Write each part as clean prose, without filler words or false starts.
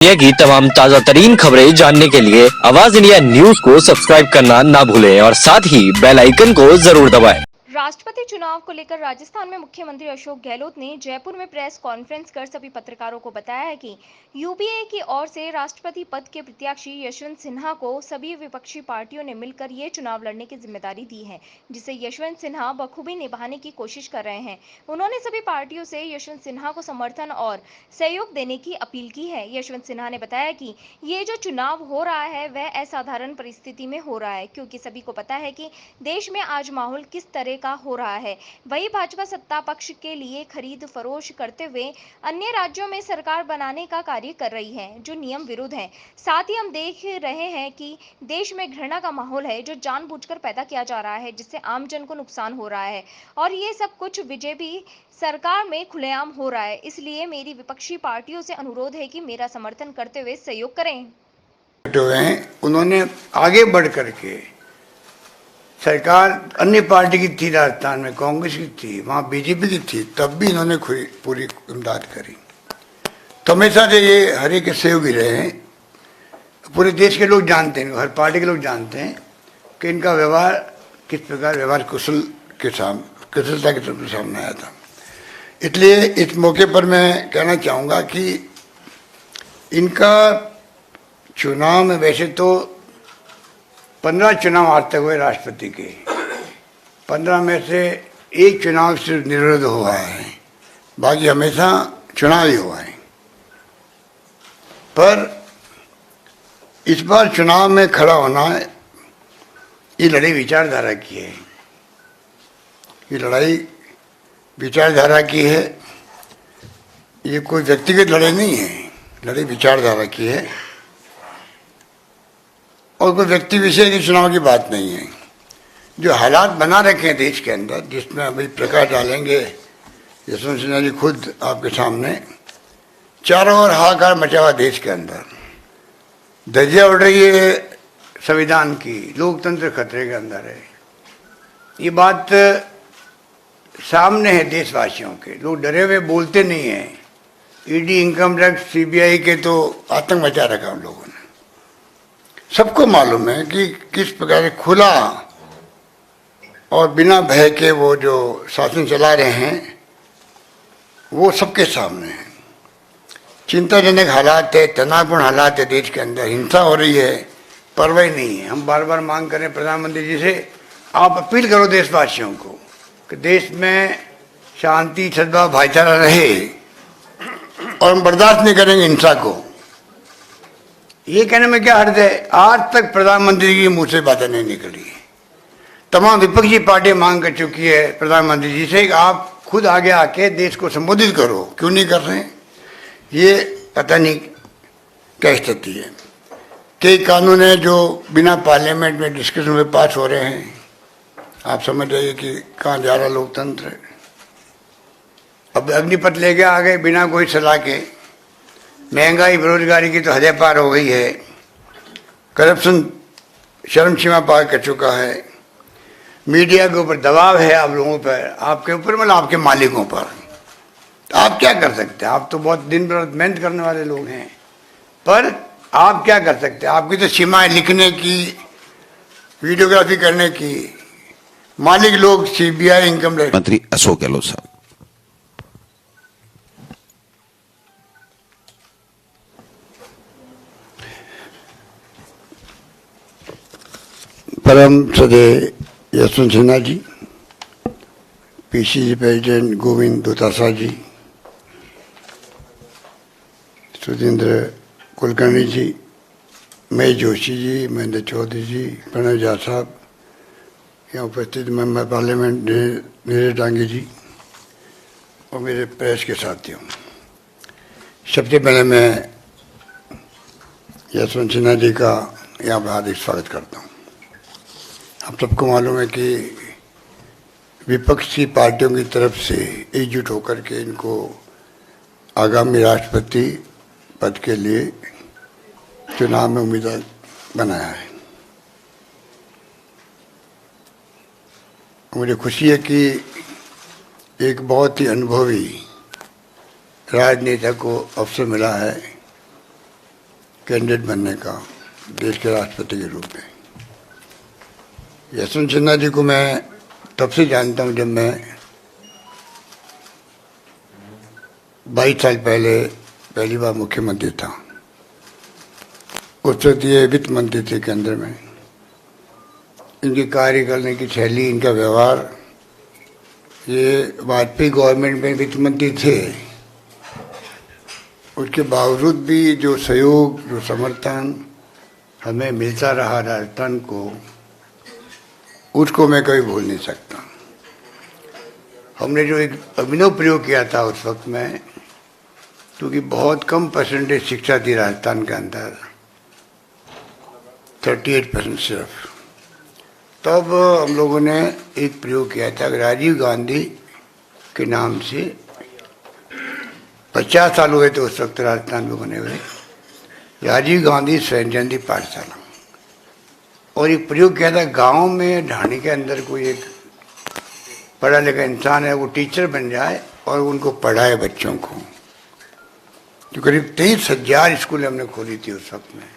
दुनिया की तमाम ताजा तरीन खबरें जानने के लिए आवाज इंडिया न्यूज को सब्सक्राइब करना ना भूलें और साथ ही बेल आइकन को जरूर दबाएं। राष्ट्रपति चुनाव को लेकर राजस्थान में मुख्यमंत्री अशोक गहलोत ने जयपुर में प्रेस कॉन्फ्रेंस कर सभी पत्रकारों को बताया है कि यूपीए की ओर से राष्ट्रपति पद के प्रत्याशी यशवंत सिन्हा को सभी विपक्षी पार्टियों ने मिलकर ये चुनाव लड़ने की जिम्मेदारी दी है, जिसे यशवंत सिन्हा बखूबी निभाने की कोशिश कर रहे हैं। उन्होंने सभी पार्टियों से यशवंत सिन्हा को समर्थन और सहयोग देने की अपील की है। यशवंत सिन्हा ने बताया कि ये जो चुनाव हो रहा है वह असाधारण परिस्थिति में हो रहा है, क्योंकि सभी को पता है कि देश में आज माहौल किस तरह का हो रहा है। वही भाजपा सत्ता पक्ष के लिए खरीद फरोश करते हुए अन्य राज्यों में सरकार बनाने का कार्य कर रही है, जो नियम विरुद्ध है। साथ ही हम देख रहे हैं कि देश में घृणा का माहौल है, जो जानबूझकर पैदा किया जा रहा है, जिससे आम जन को नुकसान हो रहा है और ये सब कुछ बीजेपी सरकार में खुलेआम हो रहा है। इसलिए मेरी विपक्षी पार्टियों से अनुरोध है कि मेरा समर्थन करते हुए सहयोग करें। उन्होंने आगे बढ़ करके सरकार अन्य पार्टी की थी, राजस्थान में कांग्रेस की थी, वहाँ बीजेपी की थी, तब भी इन्होंने पूरी इमदाद करी। तो हमेशा से ये हर एक सहयोगी रहे हैं। पूरे देश के लोग जानते हैं, हर पार्टी के लोग जानते हैं कि इनका व्यवहार किस प्रकार व्यवहार कुशलता के सामने आया था। इसलिए इस मौके पर मैं कहना चाहूँगा कि इनका चुनाव में वैसे तो 15 चुनाव आज तक हुए राष्ट्रपति के, 15 में से एक चुनाव सिर्फ निर्विरोध हुआ है, बाकी हमेशा चुनाव ही हुआ है। पर इस बार चुनाव में खड़ा होना, ये लड़ाई विचारधारा की है। ये लड़ाई विचारधारा की है, ये कोई व्यक्तिगत लड़ाई नहीं है, लड़ाई विचारधारा की है और कोई व्यक्ति विशेष के चुनाव की बात नहीं है। जो हालात बना रखे हैं देश के अंदर, जिसमें अभी प्रकाश डालेंगे यशवंत सिन्हा जी खुद आपके सामने, चारों ओर हाहाकार मचा हुआ देश के अंदर, धज्जियां उड़ रही है संविधान की, लोकतंत्र खतरे के अंदर है। ये बात सामने है देशवासियों के, लोग डरे हुए बोलते नहीं हैं। ईडी, इनकम टैक्स, सीबीआई के तो आतंक मचा रखा उन लोगों ने। सबको मालूम है कि किस प्रकार से खुला और बिना भय के वो जो शासन चला रहे हैं, वो सबके सामने है। चिंताजनक हालात है, तनावपूर्ण हालात है देश के अंदर, हिंसा हो रही है, परवाह नहीं है। हम बार बार मांग करें प्रधानमंत्री जी से, आप अपील करो देशवासियों को कि देश में शांति, सद्भाव, भाईचारा रहे और हम बर्दाश्त नहीं करेंगे हिंसा को। ये कहने में क्या हर्ज है? आज तक प्रधानमंत्री की मुंह से बातें नहीं निकली। तमाम विपक्षी पार्टियां मांग कर चुकी है प्रधानमंत्री जी से कि आप खुद आगे आके देश को संबोधित करो, क्यों नहीं कर रहे हैं? ये पता नहीं क्या स्थिति है। कई कानून है जो बिना पार्लियामेंट में डिस्कशन में पास हो रहे हैं। आप समझ जाइए कि कहाँ जा रहा लोकतंत्र है। अब अग्निपथ लेके आ गए बिना कोई सलाह के। महंगाई, बेरोजगारी की तो हदें पार हो गई है। करप्शन चरम सीमा पार कर चुका है। मीडिया के ऊपर दबाव है आप लोगों पर, आपके ऊपर मतलब आपके मालिकों पर। तो आप क्या कर सकते हैं? आप तो बहुत दिन भर मेहनत करने वाले लोग हैं, पर आप क्या कर सकते हैं? आपकी तो सीमाएं लिखने की, वीडियोग्राफी करने की। मालिक लोग सीबीआई, इनकम टैक्स। मंत्री अशोक गहलोत साहब। परम श्रद्धेय यशवंत सिन्हा जी, पीसीसी प्रेसिडेंट गोविंद दोतासा जी, सुधींद्र कुलकर्णी जी, महेश जोशी जी, महेंद्र चौधरी जी, प्रणव झा साहब, यहाँ उपस्थित मेंबर पार्लियामेंट नीरज डांगी जी और मेरे प्रेस के साथियों, सबसे पहले मैं यशवंत सिन्हा जी का यहाँ पर हार्दिक स्वागत करता हूँ। आप सबको मालूम है कि विपक्षी पार्टियों की तरफ से एकजुट होकर के इनको आगामी राष्ट्रपति पद के लिए चुनाव में उम्मीदवार बनाया है। मुझे खुशी है कि एक बहुत ही अनुभवी राजनेता को अवसर मिला है कैंडिडेट बनने का देश के राष्ट्रपति के रूप में। यशवंत सिन्हा जी को मैं तब से जानता हूं जब मैं 22 साल पहले पहली बार मुख्यमंत्री था। उस वक्त ये वित्त मंत्री थे केंद्र में। इनकी कार्य करने की शैली, इनका व्यवहार, ये वाजपेयी गवर्नमेंट में वित्त मंत्री थे, उसके बावजूद भी जो सहयोग, जो समर्थन हमें मिलता रहा राजस्थान को, उसको मैं कभी भूल नहीं सकता। हमने जो एक अभिनव प्रयोग किया था उस वक्त में, क्योंकि बहुत कम परसेंटेज शिक्षा थी राजस्थान के अंदर, 38% सिर्फ, तब हम लोगों ने एक प्रयोग किया था। राजीव गांधी के नाम से 50 साल हुए थे उस वक्त राजस्थान में बने हुए, राजीव गांधी स्वर्ण जयंती पाठशाला, और एक प्रयोग किया था गांव में ढाणी के अंदर कोई एक पढ़ा लिखा इंसान है, वो टीचर बन जाए और उनको पढ़ाए बच्चों को। जो करीब 23,000 स्कूल हमने खोली थी उस वक्त में,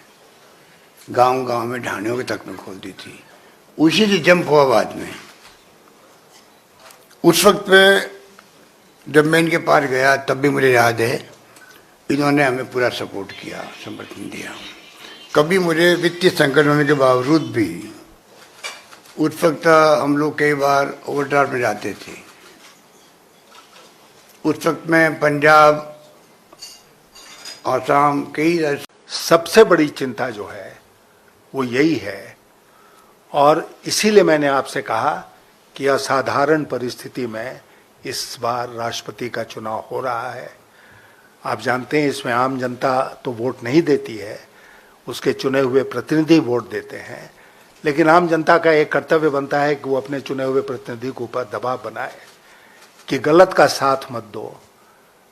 गांव गांव में ढाणियों के तक में खोल दी थी। उसी से जंप हुआ बाद में। उस वक्त पे जब मैं इनके पास गया तब भी मुझे याद है, इन्होंने हमें पूरा सपोर्ट किया, समर्थन दिया। कभी मुझे वित्तीय संकट होने के बावजूद भी उस वक्त हम लोग कई बार ओवरड्राफ्ट में जाते थे। उस वक्त में पंजाब, आसाम, कई सबसे बड़ी चिंता जो है वो यही है, और इसीलिए मैंने आपसे कहा कि असाधारण परिस्थिति में इस बार राष्ट्रपति का चुनाव हो रहा है। आप जानते हैं इसमें आम जनता तो वोट नहीं देती है, उसके चुने हुए प्रतिनिधि वोट देते हैं, लेकिन आम जनता का एक कर्तव्य बनता है कि वो अपने चुने हुए प्रतिनिधि के ऊपर दबाव बनाए कि गलत का साथ मत दो,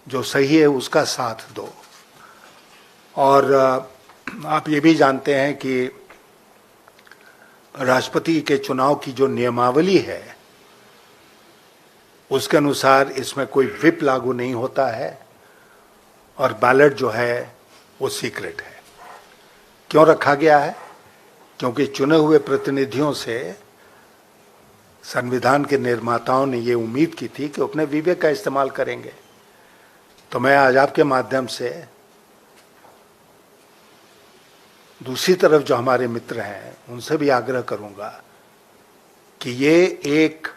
जो सही है उसका साथ दो। और आप ये भी जानते हैं कि राष्ट्रपति के चुनाव की जो नियमावली है उसके अनुसार इसमें कोई व्हिप लागू नहीं होता है, और बैलेट जो है वो सीक्रेट है। क्यों रखा गया है? क्योंकि चुने हुए प्रतिनिधियों से संविधान के निर्माताओं ने ये उम्मीद की थी कि अपने विवेक का इस्तेमाल करेंगे। तो मैं आज आपके माध्यम से दूसरी तरफ जो हमारे मित्र हैं उनसे भी आग्रह करूंगा कि ये एक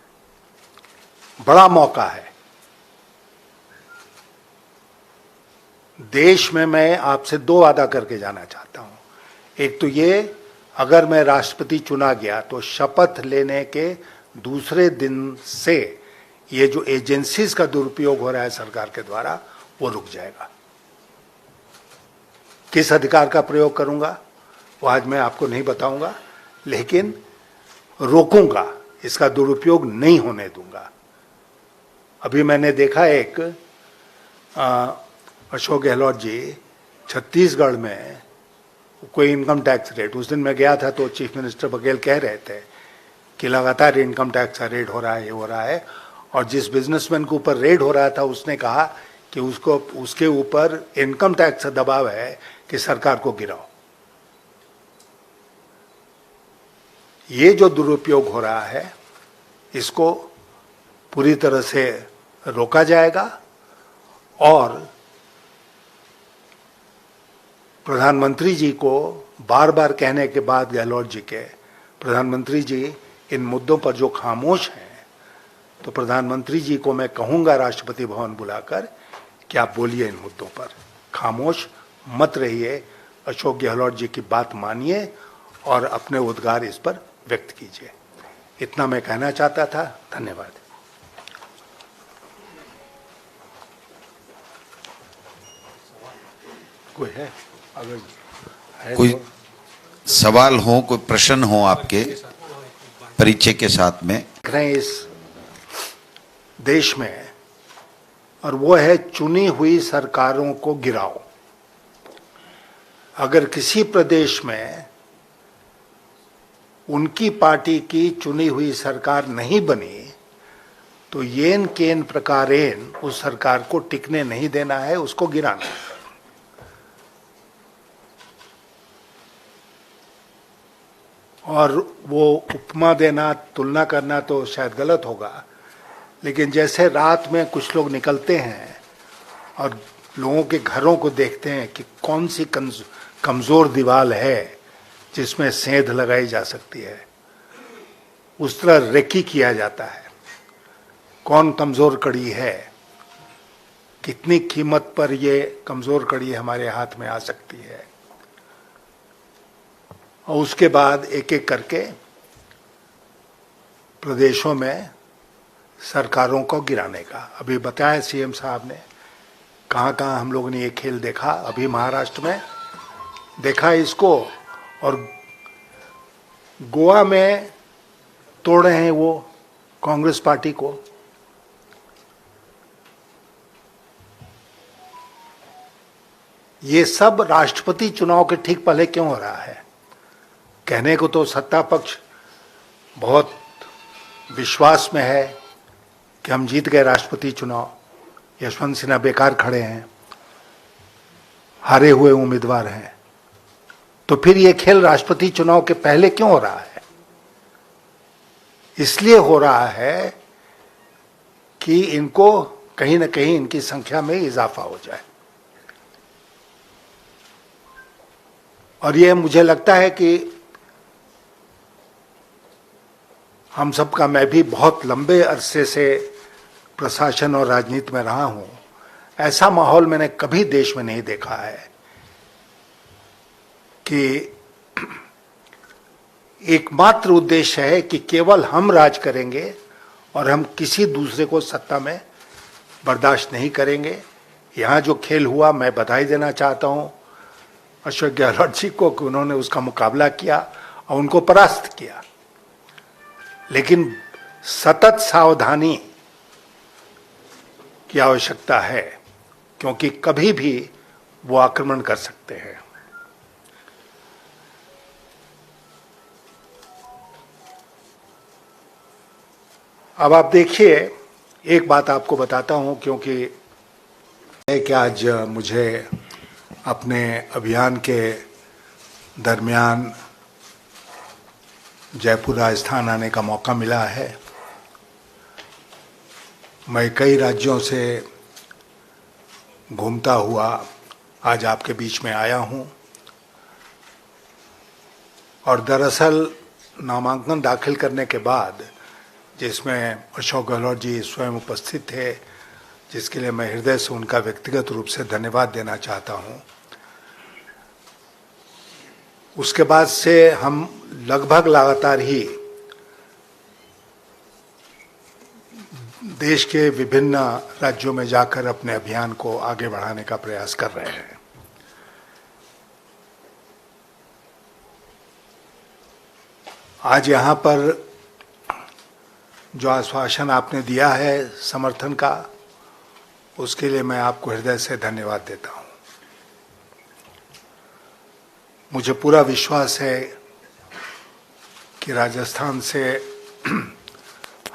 बड़ा मौका है। देश में मैं आपसे 2 वादा करके जाना चाहता हूं। एक तो ये, अगर मैं राष्ट्रपति चुना गया तो शपथ लेने के दूसरे दिन से ये जो एजेंसीज का दुरुपयोग हो रहा है सरकार के द्वारा, वो रुक जाएगा। किस अधिकार का प्रयोग करूंगा वो आज मैं आपको नहीं बताऊंगा, लेकिन रोकूंगा, इसका दुरुपयोग नहीं होने दूंगा। अभी मैंने देखा एक अशोक गहलोत जी छत्तीसगढ़ में कोई इनकम टैक्स रेट, उस दिन मैं गया था तो चीफ मिनिस्टर बघेल कह रहे थे कि लगातार इनकम टैक्स का रेट हो रहा है, ये हो रहा है, और जिस बिजनेसमैन के ऊपर रेड हो रहा था उसने कहा कि उसको उसके ऊपर इनकम टैक्स का दबाव है कि सरकार को गिराओ। ये जो दुरुपयोग हो रहा है इसको पूरी तरह से रोका जाएगा, और प्रधानमंत्री जी को बार बार कहने के बाद गहलोत जी के, प्रधानमंत्री जी इन मुद्दों पर जो खामोश हैं, तो प्रधानमंत्री जी को मैं कहूंगा राष्ट्रपति भवन बुलाकर कि आप बोलिए इन मुद्दों पर, खामोश मत रहिए, अशोक गहलोत जी की बात मानिए और अपने उद्गार इस पर व्यक्त कीजिए। इतना मैं कहना चाहता था। धन्यवाद। कोई है? अगर है कोई तो सवाल हो, कोई प्रश्न हो आपके परिचय के साथ में? देख रहे हैं इस देश में, और वो है चुनी हुई सरकारों को गिराओ। अगर किसी प्रदेश में उनकी पार्टी की चुनी हुई सरकार नहीं बनी तो येन केन प्रकारेन उस सरकार को टिकने नहीं देना है, उसको गिराना है। और वो उपमा देना, तुलना करना तो शायद गलत होगा, लेकिन जैसे रात में कुछ लोग निकलते हैं और लोगों के घरों को देखते हैं कि कौन सी कमजोर दीवार है जिसमें सेंध लगाई जा सकती है, उस तरह रेकी किया जाता है। कौन कमजोर कड़ी है, कितनी कीमत पर ये कमजोर कड़ी हमारे हाथ में आ सकती है, और उसके बाद एक एक करके प्रदेशों में सरकारों को गिराने का। अभी बताया सीएम साहब ने कहाँ कहाँ हम लोगों ने ये खेल देखा। अभी महाराष्ट्र में देखा इसको, और गोवा में तोड़ रहे हैं वो कांग्रेस पार्टी को। ये सब राष्ट्रपति चुनाव के ठीक पहले क्यों हो रहा है? कहने को तो सत्ता पक्ष बहुत विश्वास में है कि हम जीत गए राष्ट्रपति चुनाव, यशवंत सिन्हा बेकार खड़े हैं, हारे हुए उम्मीदवार हैं, तो फिर ये खेल राष्ट्रपति चुनाव के पहले क्यों हो रहा है? इसलिए हो रहा है कि इनको कहीं ना कहीं इनकी संख्या में इजाफा हो जाए। और ये मुझे लगता है कि हम सबका, मैं भी बहुत लंबे अरसे से प्रशासन और राजनीति में रहा हूं, ऐसा माहौल मैंने कभी देश में नहीं देखा है कि एकमात्र उद्देश्य है कि केवल हम राज करेंगे और हम किसी दूसरे को सत्ता में बर्दाश्त नहीं करेंगे। यहां जो खेल हुआ, मैं बधाई देना चाहता हूं अशोक गहलोत जी को कि उन्होंने उसका मुकाबला किया और उनको परास्त किया, लेकिन सतत सावधानी की आवश्यकता है, क्योंकि कभी भी वो आक्रमण कर सकते हैं। अब आप देखिए, एक बात आपको बताता हूं, क्योंकि कि आज मुझे अपने अभियान के दरमियान जयपुर राजस्थान आने का मौका मिला है। मैं कई राज्यों से घूमता हुआ आज आपके बीच में आया हूं, और दरअसल नामांकन दाखिल करने के बाद, जिसमें अशोक गहलोत जी स्वयं उपस्थित थे, जिसके लिए मैं हृदय से उनका व्यक्तिगत रूप से धन्यवाद देना चाहता हूं, उसके बाद से हम लगभग लगातार ही देश के विभिन्न राज्यों में जाकर अपने अभियान को आगे बढ़ाने का प्रयास कर रहे हैं। आज यहां पर जो आश्वासन आपने दिया है समर्थन का, उसके लिए मैं आपको हृदय से धन्यवाद देता हूं। मुझे पूरा विश्वास है कि राजस्थान से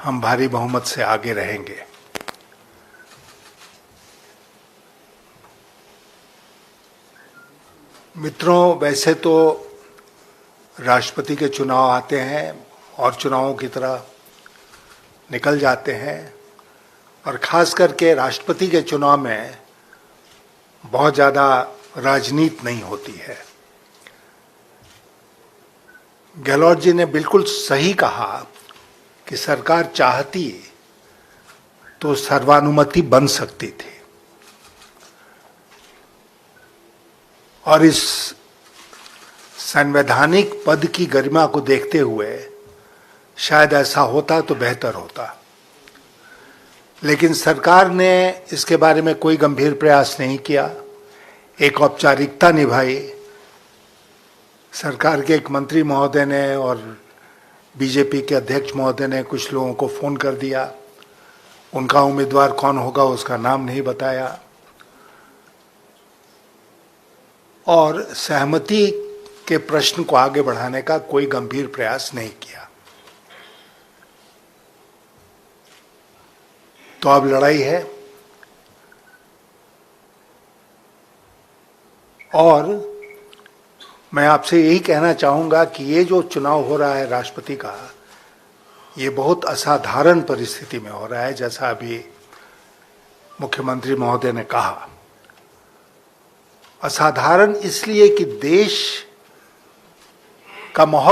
हम भारी बहुमत से आगे रहेंगे। मित्रों, वैसे तो राष्ट्रपति के चुनाव आते हैं और चुनावों की तरह निकल जाते हैं, और खास करके राष्ट्रपति के चुनाव में बहुत ज़्यादा राजनीति नहीं होती है। गहलोत जी ने बिल्कुल सही कहा कि सरकार चाहती तो सर्वानुमति बन सकती थी, और इस संवैधानिक पद की गरिमा को देखते हुए शायद ऐसा होता तो बेहतर होता, लेकिन सरकार ने इसके बारे में कोई गंभीर प्रयास नहीं किया। एक औपचारिकता निभाई। सरकार के एक मंत्री महोदय ने और बीजेपी के अध्यक्ष महोदय ने कुछ लोगों को फोन कर दिया, उनका उम्मीदवार कौन होगा उसका नाम नहीं बताया, और सहमति के प्रश्न को आगे बढ़ाने का कोई गंभीर प्रयास नहीं किया। तो अब लड़ाई है, और मैं आपसे यही कहना चाहूंगा कि ये जो चुनाव हो रहा है राष्ट्रपति का, ये बहुत असाधारण परिस्थिति में हो रहा है, जैसा अभी मुख्यमंत्री महोदय ने कहा। असाधारण इसलिए कि देश का माहौल